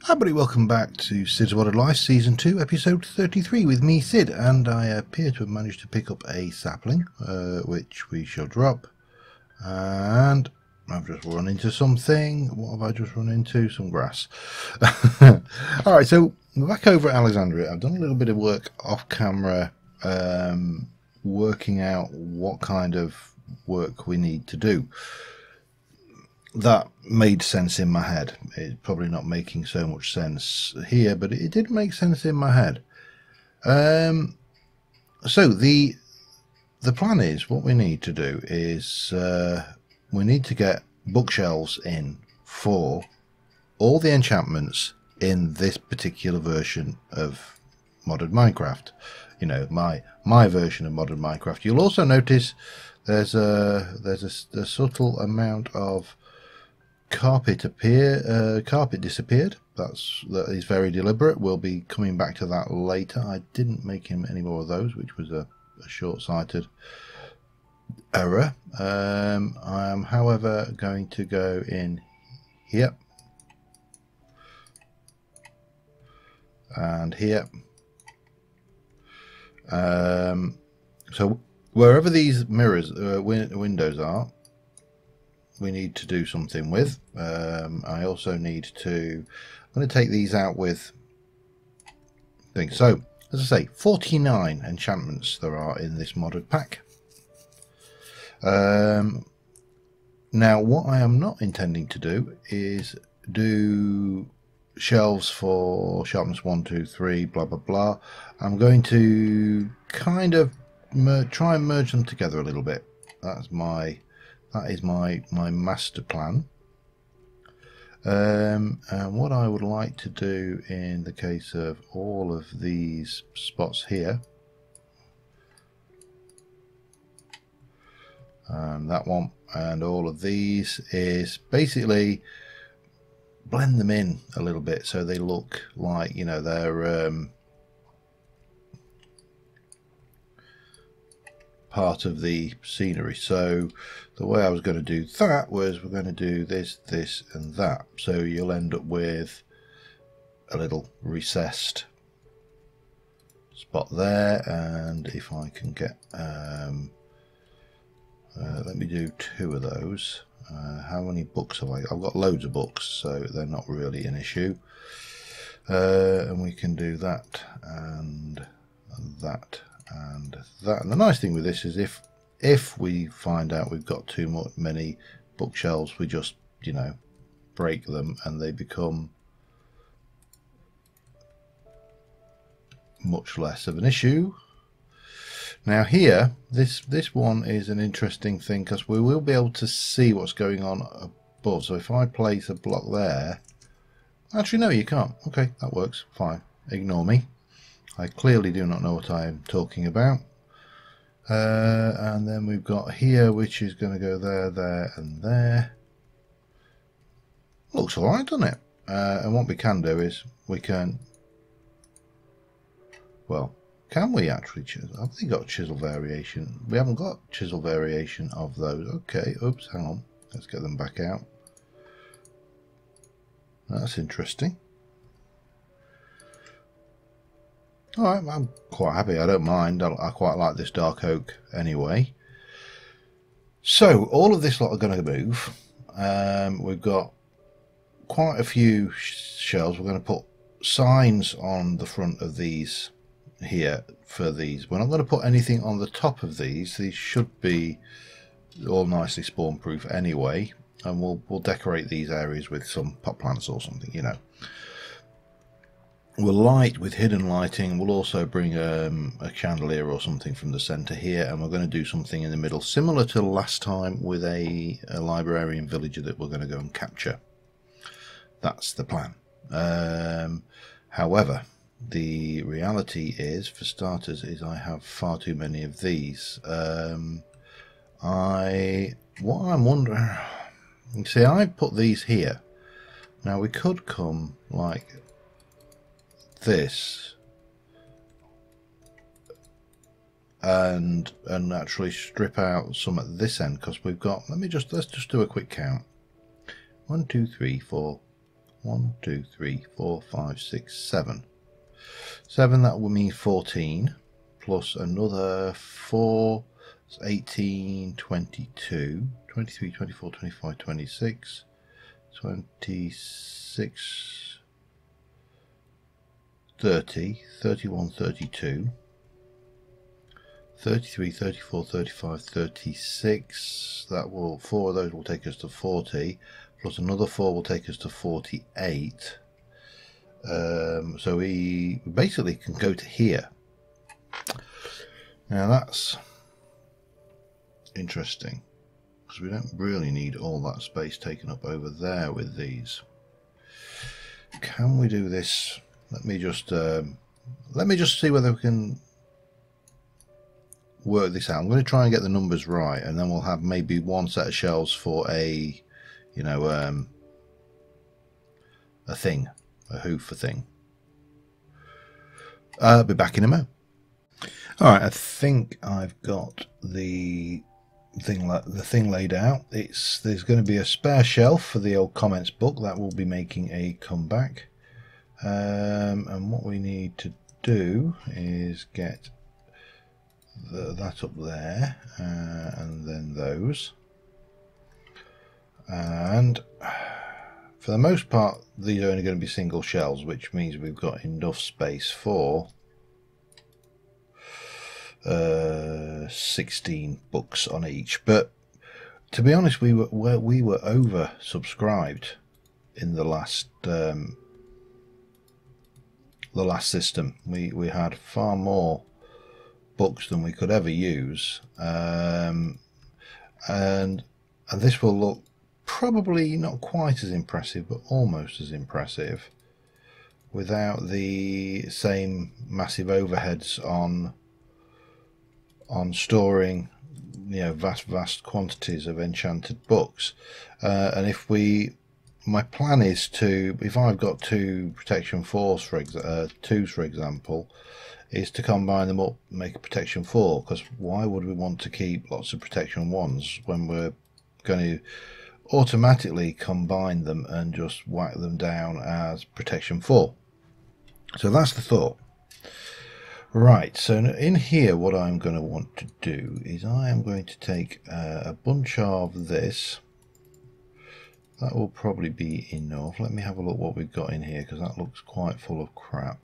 Hi everybody, welcome back to Cid's Wadded Life Season 2, Episode 33 with me, Cid, and I appear to have managed to pick up a sapling, which we shall drop, and I've just run into something. What have I just run into? Some grass. Alright, so we're back over at Alexandria. I've done a little bit of work off camera, working out what kind of work we need to do. That made sense in my head. It's probably not making so much sense here, but it did make sense in my head. So the plan is, what we need to do is we need to get bookshelves in for all the enchantments in this particular version of modded Minecraft. You know, my version of modded Minecraft. You'll also notice there's a subtle amount of carpet disappeared. That is very deliberate. We'll be coming back to that later. I didn't make him any more of those, which was a short-sighted error. I am, however, going to go in here and here. So wherever these mirrors windows are, we need to do something with. I also need to, I'm going to take these out with things. So, as I say, 49 enchantments there are in this modded pack. Now, what I am not intending to do is do shelves for sharpness 1, 2, 3, blah, blah, blah. I'm going to kind of try and merge them together a little bit. That is my master plan. And what I would like to do in the case of all of these spots here, that one and all of these, is basically blend them in a little bit so they look like, you know, they're part of the scenery. So the way I was going to do that was, we're going to do this, this and that, so you'll end up with a little recessed spot there. And if I can get let me do 2 of those. How many books have I've got loads of books, so they're not really an issue. And we can do that and that and that. And the nice thing with this is, if we find out we've got too many bookshelves, we just, you know, break them and they become much less of an issue. Now here, this one is an interesting thing, because we will be able to see what's going on above. So if I place a block there, actually no, you can't. Okay, that works fine. Ignore me. I clearly do not know what I am talking about. And then we've got here, which is going to go there, there, and there. Looks alright, doesn't it? And what we can do is, we can, well, can we actually chisel? Have they got chisel variation? We haven't got chisel variation of those. Okay, oops, hang on. Let's get them back out. That's interesting. Alright, I'm quite happy. I don't mind. I quite like this dark oak anyway. So, all of this lot are going to move. We've got quite a few shelves. We're going to put signs on the front of these here for these. We're not going to put anything on the top of these. These should be all nicely spawn proof anyway. And we'll decorate these areas with some pot plants or something, you know. We'll light with hidden lighting. We'll also bring a chandelier or something from the center here, and we're going to do something in the middle, similar to last time with a librarian villager that we're going to go and capture. That's the plan. However, the reality is, for starters, is I have far too many of these. What I'm wondering, you see, I put these here. Now we could come like this and actually strip out some at this end, because we've got, let's just do a quick count. 1, 2, 3, 4. 1, 2, 3, 4, 5, 6, 7. 7, that will mean 14. Plus another 4, it's 18, 22, 23, 24, 25, 26, 26, 30, 31, 32, 33, 34, 35, 36. That will, 4 of those will take us to 40, plus another 4 will take us to 48. So we basically can go to here. Now that's interesting, because we don't really need all that space taken up over there with these. Can we do this? Let me just see whether we can work this out. I'm going to try and get the numbers right, and then we'll have maybe one set of shelves for a, you know, a thing, a hoofer thing. I'll be back in a moment. Alright, I think I've got the thing laid out. There's going to be a spare shelf for the old comments book that will be making a comeback. And what we need to do is get that up there, and then those. And for the most part, these are only going to be single shelves, which means we've got enough space for 16 books on each. But to be honest, we were oversubscribed in the last system. We had far more books than we could ever use, and this will look probably not quite as impressive, but almost as impressive, without the same massive overheads on storing, you know, vast quantities of enchanted books. And my plan is to, if I've got 2 protection 4s for 2s for example, is to combine them up, make a protection 4, because why would we want to keep lots of protection 1s when we're going to automatically combine them and just whack them down as protection 4? So that's the thought. Right, so in here what I'm going to want to do is I am going to take a bunch of this. That will probably be enough. Let me have a look what we've got in here, because that looks quite full of crap.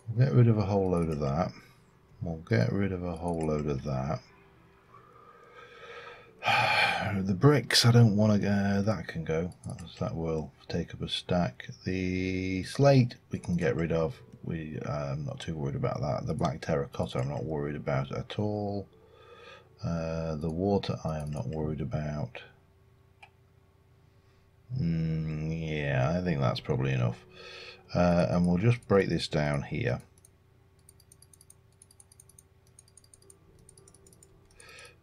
We'll get rid of a whole load of that. We'll get rid of a whole load of that. The bricks, I don't want to go. That can go. That will take up a stack. The slate we can get rid of. I'm not too worried about that. The black terracotta I'm not worried about at all. The water I am not worried about. Yeah, I think that's probably enough. And we'll just break this down here.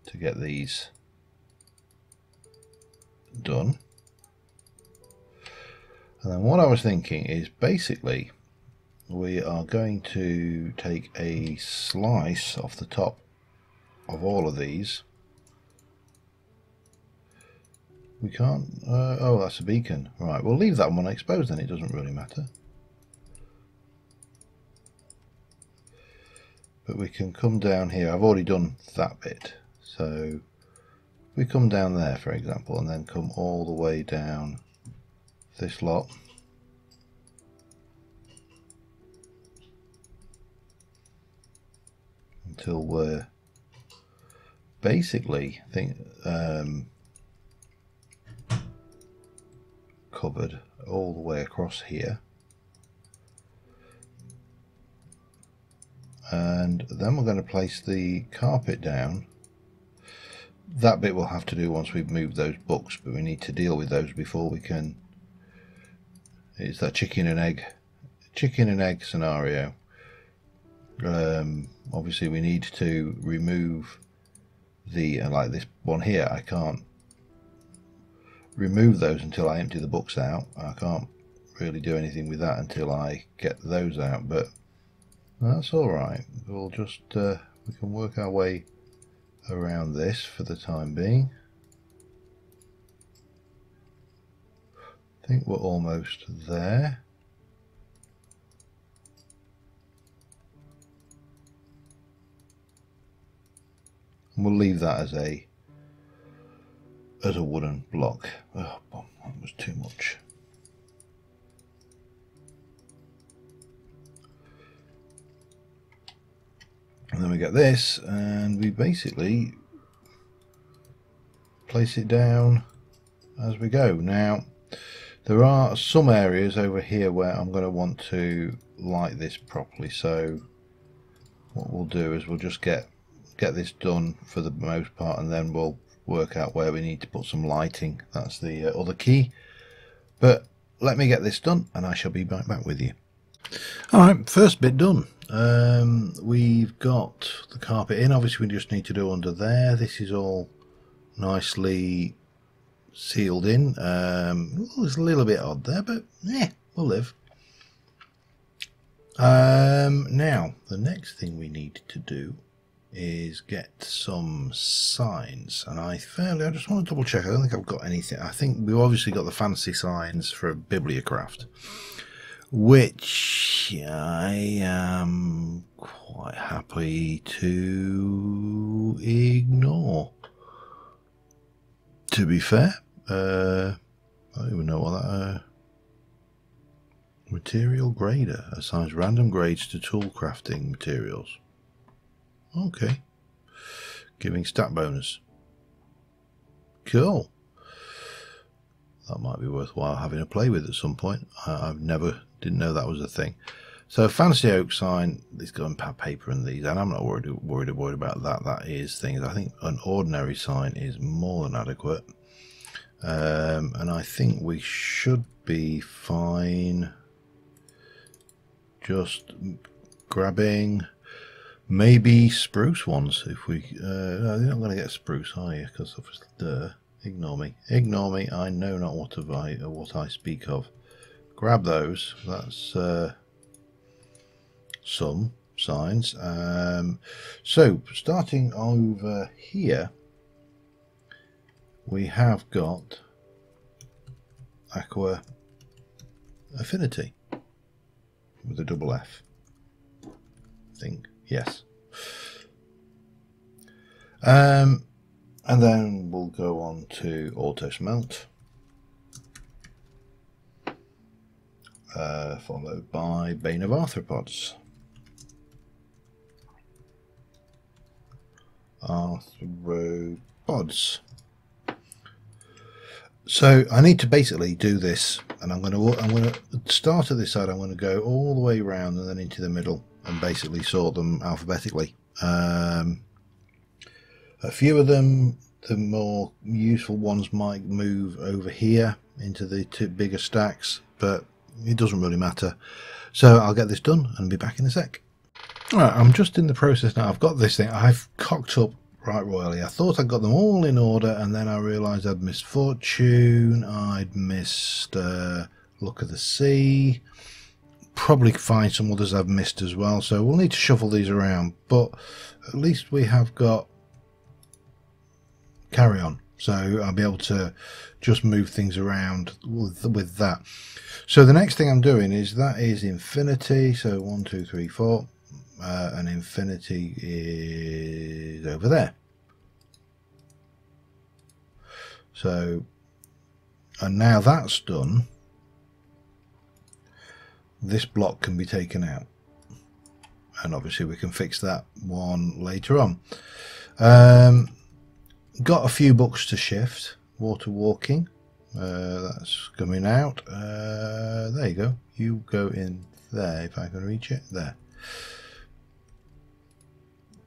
To get these done. And then what I was thinking is basically we are going to take a slice off the top of all of these. We can't, oh, that's a beacon. Right, we'll leave that one exposed then, it doesn't really matter. But we can come down here. I've already done that bit. So we come down there, for example, and then come all the way down this lot. Until we're basically covered all the way across here. And then we're going to place the carpet down. That bit we'll have to do once we've moved those books, but we need to deal with those before we can. It's that chicken and egg scenario. Obviously we need to remove the like this one here. I can't remove those until I empty the books out. I can't really do anything with that until I get those out, but that's all right. We'll just we can work our way around this for the time being. I think we're almost there. And we'll leave that as a wooden block. Oh, that was too much. And then we get this, and we basically place it down as we go. Now, there are some areas over here where I'm going to want to light this properly. So what we'll do is we'll just get this done for the most part, and then we'll work out where we need to put some lighting. That's the other key. But let me get this done, and I shall be right back with you. Alright, first bit done. We've got the carpet in. Obviously we just need to do under there. This is all nicely sealed in. It's a little bit odd there, but yeah, we'll live. Now the next thing we need to do is get some signs, and I just want to double check. I don't think I've got anything. I think we've obviously got the fancy signs for Bibliocraft, which I am quite happy to ignore. To be fair, I don't even know what that material grader assigns random grades to tool crafting materials. Okay, giving stat bonus. Cool. That might be worthwhile having a play with at some point. Didn't know that was a thing. So fancy oak sign, it's got pad paper and these, and I'm not worried about that. That is things. I think an ordinary sign is more than adequate, and I think we should be fine. Just grabbing maybe spruce ones if we. No, you're not going to get spruce, are you? Because ignore me. Ignore me. I know not what I speak of. Grab those. That's some signs. So starting over here, we have got Aqua Affinity with a double F. I think, yes. And then we'll go on to Auto Smelt, followed by Bane of Arthropods. So I need to basically do this, and I'm going to start at this side. I'm going to go all the way around and then into the middle, and basically sort them alphabetically. A few of them, the more useful ones, might move over here into the two bigger stacks, but it doesn't really matter. So I'll get this done and be back in a sec. Alright, I'm just in the process now. I've got this thing. I've cocked up right royally. I thought I'd got them all in order, and then I realised I'd missed Fortune, I'd missed Look of the Sea, probably find some others I've missed as well, so we'll need to shuffle these around, but at least we have got Carry On, so I'll be able to just move things around with that. So the next thing I'm doing is Infinity, so 1, 2, 3, 4. And Infinity is over there. So, and now that's done, this block can be taken out, and obviously we can fix that one later on. Got a few books to shift. Water Walking, that's coming out. There you go. You go in there if I can reach it. There.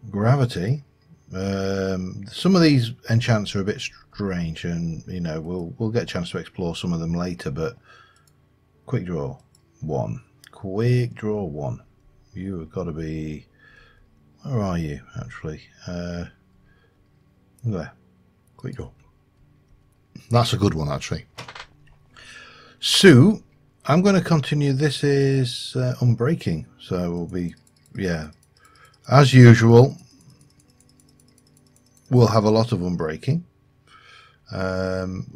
Gravity. Some of these enchants are a bit strange, and you know we'll get a chance to explore some of them later. But quick draw 1. Quick draw 1. You have got to be. Where are you actually? There. Quick draw. That's a good one actually. So I'm going to continue. This is Unbreaking, so we'll be as usual. We'll have a lot of Unbreaking,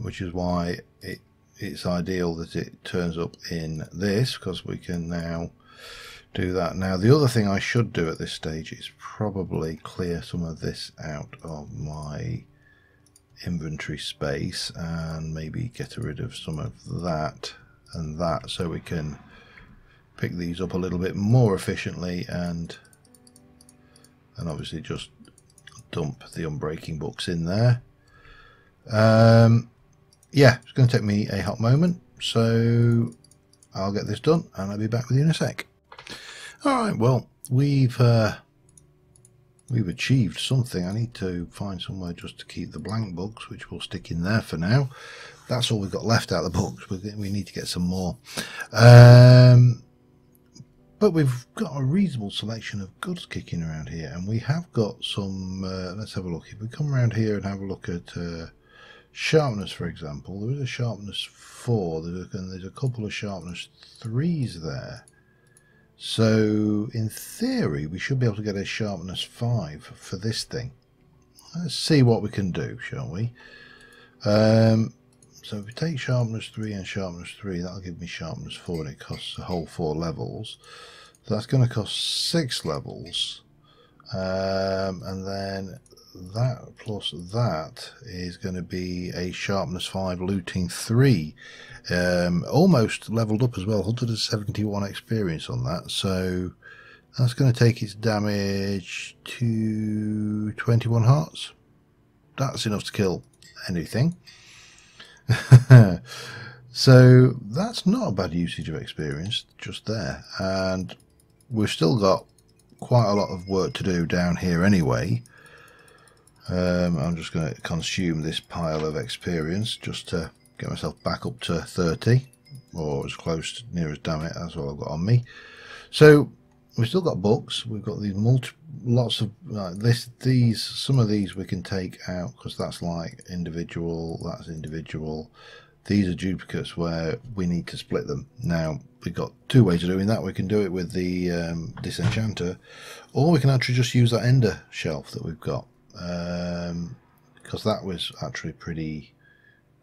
which is why it it's ideal that it turns up in this, because we can now do that. Now the other thing I should do at this stage is probably clear some of this out of my inventory space and maybe get rid of some of that and that, so we can pick these up a little bit more efficiently, and obviously just dump the unbreaking books in there. Yeah, it's going to take me a hot moment, so I'll get this done and I'll be back with you in a sec. Alright, well, we've achieved something. I need to find somewhere just to keep the blank books, which we'll stick in there for now. That's all we've got left out of the books. We need to get some more. But we've got a reasonable selection of goods kicking around here, and we have got some, let's have a look. If we come around here and have a look at sharpness, for example, there is a sharpness 4, and there's a couple of sharpness 3s there. So in theory we should be able to get a sharpness 5 for this thing. Let's see what we can do, shall we? So if we take sharpness 3 and sharpness 3, that'll give me sharpness 4, and it costs a whole 4 levels. So that's going to cost 6 levels, and then that plus that is going to be a sharpness 5 looting 3, almost leveled up as well, 171 experience on that. So that's going to take its damage to 21 hearts. That's enough to kill anything. So that's not a bad usage of experience just there, and we've still got quite a lot of work to do down here anyway. I'm just going to consume this pile of experience just to get myself back up to 30, or as close to near as, damn it, that's all I've got on me. So we've still got books. We've got these lots of some of these we can take out, because that's like individual, that's individual. These are duplicates where we need to split them. Now we've got two ways of doing that. We can do it with the disenchanter, or we can actually just use that ender shelf that we've got, because that was actually pretty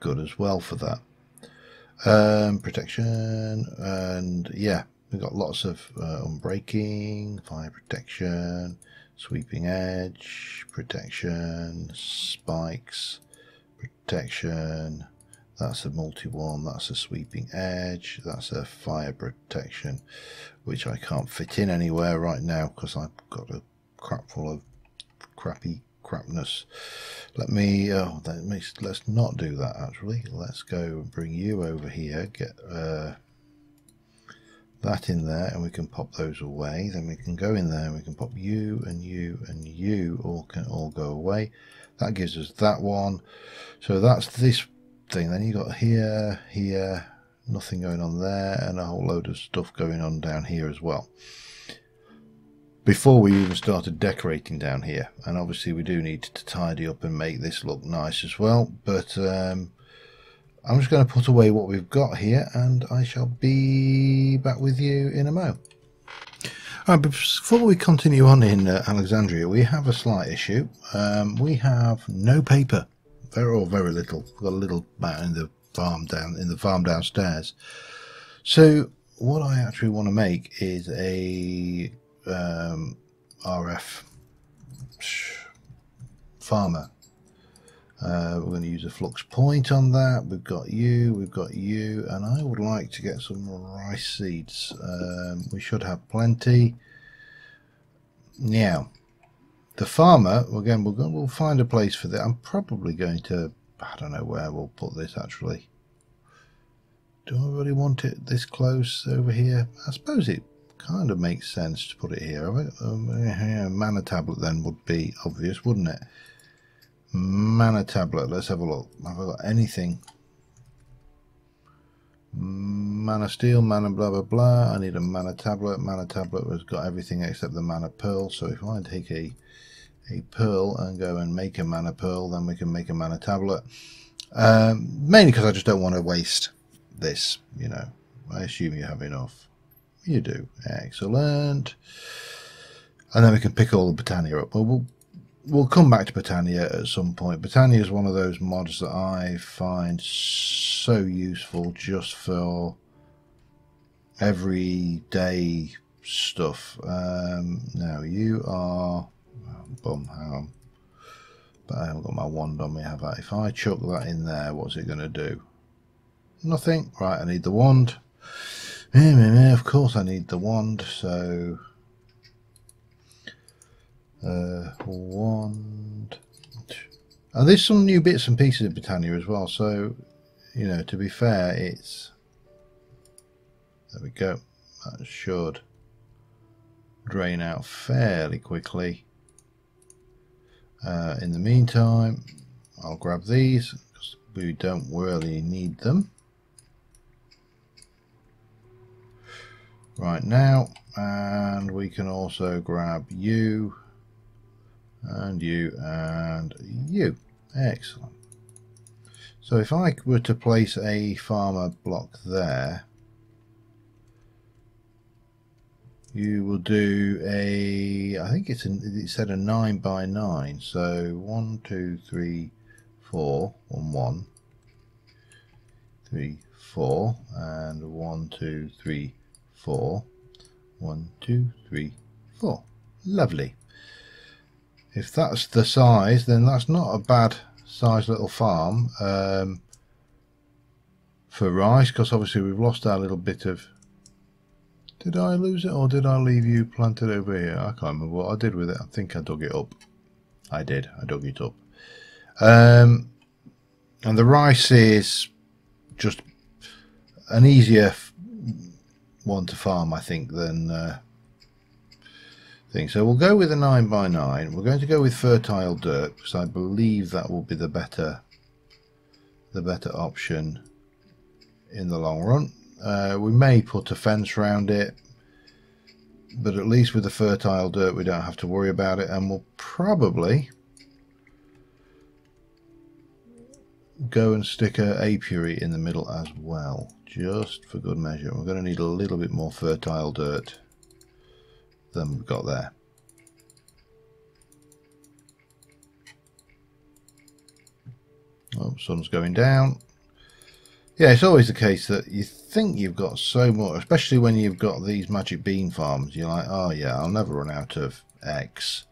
good as well for that. Protection, and yeah, we've got lots of unbreaking, fire protection, sweeping edge, protection, spikes, protection. That's a multi one, that's a sweeping edge, that's a fire protection, which I can't fit in anywhere right now because I've got a crap full of crappy crapness. Let's not do that actually. Let's go and bring you over here, get that in there, and we can pop those away. Then we can go in there and we can pop you and you and you can all go away. That gives us that one. So that's this thing. Then you got here, nothing going on there, and a whole load of stuff going on down here as well, before we even started decorating down here. And obviously we do need to tidy up and make this look nice as well, but I'm just going to put away what we've got here, and I shall be back with you in a mo. Right, but before we continue on in Alexandria, we have a slight issue. We have no paper. Very little. We've got a little amount in the farm downstairs. So what I actually want to make is a RF farmer. We're going to use a flux point on that. We've got you, and I would like to get some rice seeds. We should have plenty. Now the farmer, again, we'll find a place for that. I'm probably going to, I don't know where we'll put this actually. Do I really want it this close over here? I suppose it kind of makes sense to put it here. Mana tablet then would be obvious, wouldn't it? Mana tablet, let's have a look. Have I got anything? Mana steel, mana blah blah blah. I need a mana tablet. Mana tablet has got everything except the mana pearl. So if I take a pearl and go and make a mana pearl, then we can make a mana tablet. Mainly because I just don't want to waste this, you know. I assume you have enough. You do. Excellent. And then we can pick all the Britannia up. Well, we'll come back to Botania at some point. Botania is one of those mods that I find so useful just for everyday stuff. Now you are bum, hang on, but I haven't got my wand on me, have I? If I chuck that in there, what's it going to do? Nothing. Right, I need the wand. Of course I need the wand, so wand. And there's some new bits and pieces of Botania as well, so you know, to be fair, it's, there we go, that should drain out fairly quickly. In the meantime, I'll grab these because we don't really need them right now, and we can also grab you and you and you. Excellent. So if I were to place a farmer block there, you will do a, I think it's it said a 9 by 9, so 1 2 3 4 1 1 3 4 and 1 2 3 4 1 2 3 4. Lovely. If that's the size, then that's not a bad size little farm for rice, because obviously we've lost our little bit of, did I lose it or did I leave you planted over here? I can't remember what I did with it. I think I dug it up. I did, I dug it up. And the rice is just an easier one to farm, I think, than thing. So we'll go with a 9 by 9. We're going to go with fertile dirt because I believe that will be the better option in the long run. We may put a fence around it, but at least with the fertile dirt we don't have to worry about it, and we'll probably go and stick an apiary in the middle as well, just for good measure. We're going to need a little bit more fertile dirt than we've got there. Oh, sun's going down. Yeah, it's always the case that you think you've got so much, especially when you've got these magic bean farms. You're like, oh yeah, I'll never run out of X.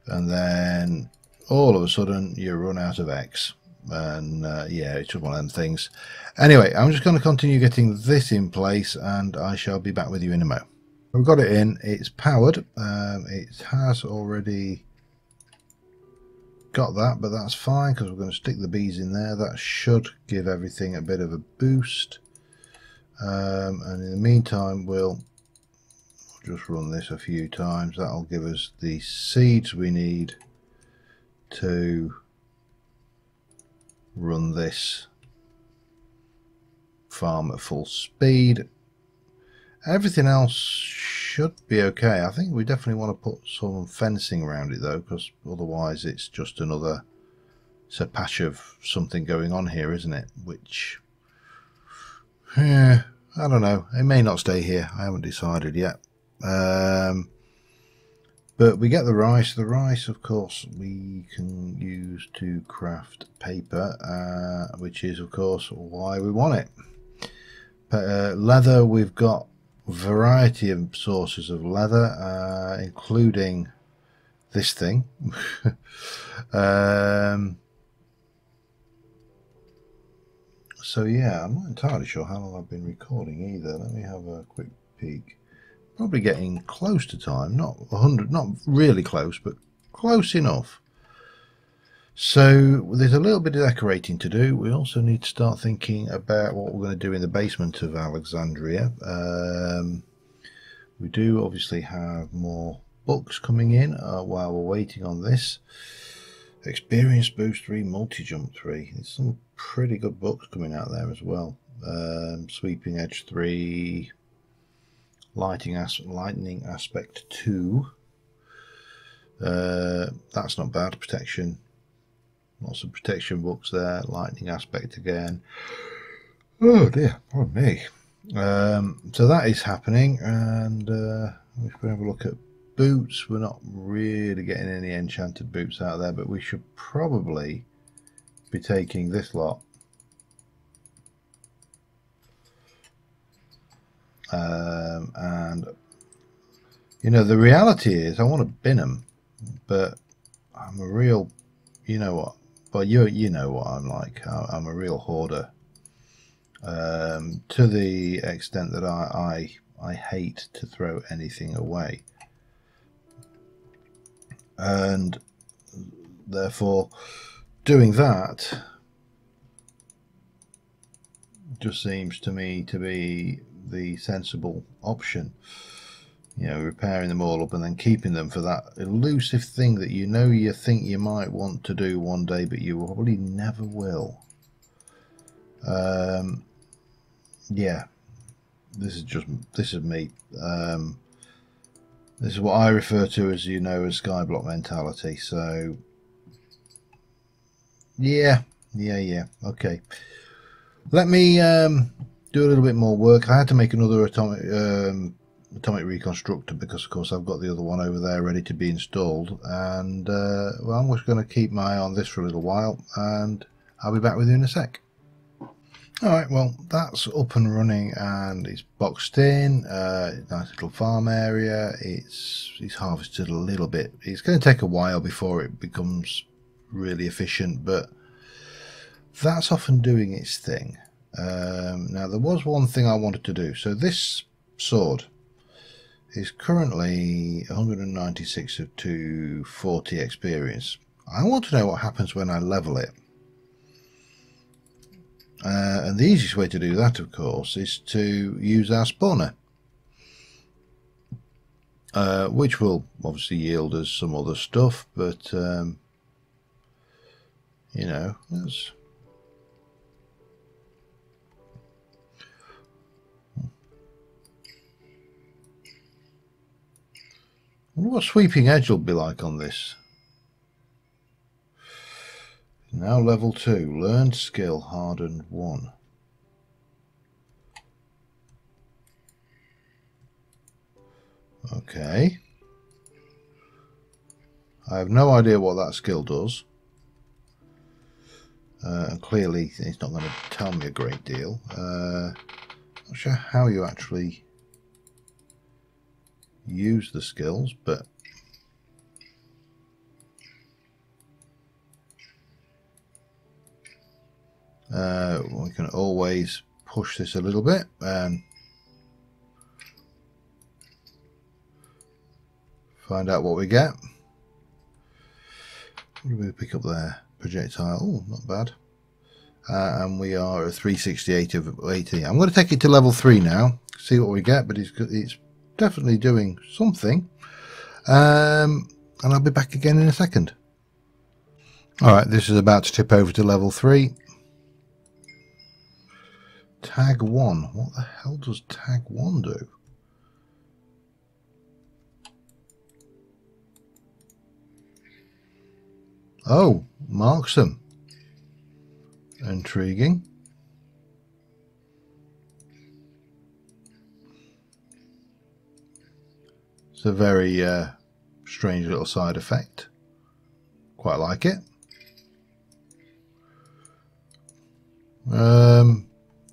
And then all of a sudden you run out of X. And yeah, it's just one of them things. Anyway, I'm just going to continue getting this in place and I shall be back with you in a moment. We've got it in, it's powered. It has already got that, but that's fine because we're going to stick the bees in there. That should give everything a bit of a boost, and in the meantime we'll just run this a few times. That'll give us the seeds we need to run this farm at full speed. Everything else should be okay. I think we definitely want to put some fencing around it though, because otherwise it's just another, it's a patch of something going on here, isn't it? Which, I don't know. It may not stay here. I haven't decided yet. But we get the rice. The rice, of course, we can use to craft paper, which is, of course, why we want it. Leather, we've got variety of sources of leather, including this thing. So yeah, I'm not entirely sure how long I've been recording either. Let me have a quick peek. Probably getting close to time, not 100, not really close, but close enough. So there's a little bit of decorating to do. We also need to start thinking about what we're going to do in the basement of Alexandria. We do obviously have more books coming in while we're waiting on this. Experience Boost 3, Multi-Jump 3. There's some pretty good books coming out there as well. Sweeping Edge 3, Lightning Aspect 2. That's not bad. Protection. Lots of protection books there. Lightning Aspect again. Oh dear, pardon me. So that is happening, and if we have a look at boots. We're not really getting any enchanted boots out there, but we should probably be taking this lot. And you know, the reality is I want to bin them, but I'm a real, you know what, but you know what I'm like. I'm a real hoarder, to the extent that I hate to throw anything away, and therefore doing that just seems to me to be the sensible option. You know, repairing them all up and then keeping them for that elusive thing that you know you think you might want to do one day, but you probably never will. Yeah, this is me. This is what I refer to as, you know, as skyblock mentality. So yeah, okay. Let me do a little bit more work. I had to make another atomic reconstructor because, of course, I've got the other one over there ready to be installed. And well, I'm just going to keep my eye on this for a little while, and I'll be back with you in a sec. Alright, well, that's up and running and it's boxed in. Nice little farm area. It's harvested a little bit. It's going to take a while before it becomes really efficient, but that's often doing its thing. Now, there was one thing I wanted to do. So this sword is currently 196 of 240 experience. I want to know what happens when I level it. And the easiest way to do that, of course, is to use our spawner, which will obviously yield us some other stuff, but you know, that's... I wonder what sweeping edge will be like on this. Now level 2, learned skill, hardened 1. Okay. I have no idea what that skill does. And clearly it's not going to tell me a great deal. Not sure how you actually use the skills, but we can always push this a little bit and find out what we get. What do we pick up there? Projectile. Oh, not bad. And we are at 368 of 80. I'm going to take it to level 3 now, see what we get, but it's definitely doing something. And I'll be back again in a second. Alright, this is about to tip over to level 3. Tag 1. What the hell does tag 1 do? Oh, marks them. Intriguing. It's a very strange little side effect. Quite like it.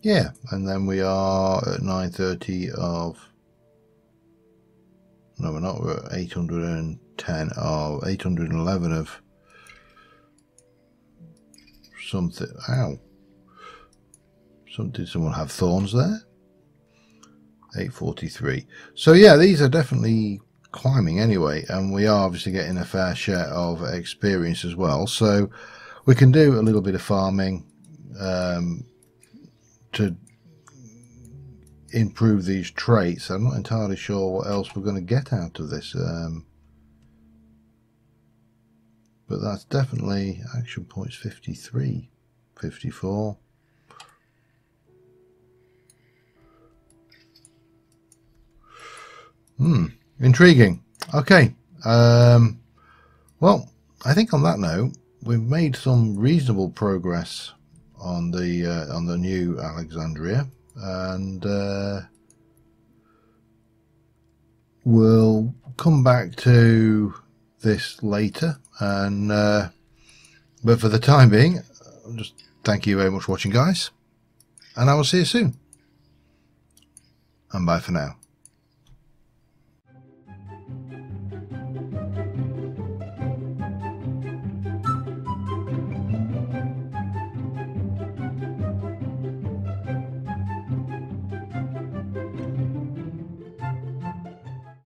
Yeah, and then we are at 930 of... No, we're not. We're at 810 of... 811 of... something. Ow. Did someone have thorns there? 843. So yeah, these are definitely climbing anyway, and we are obviously getting a fair share of experience as well. So we can do a little bit of farming to improve these traits. I'm not entirely sure what else we're going to get out of this, but that's definitely action points 53, 54. Intriguing. Okay. Well, I think on that note, we've made some reasonable progress on the new Alexandria, and we'll come back to this later, and but for the time being, I'll just thank you very much for watching, guys, and I will see you soon, and bye for now.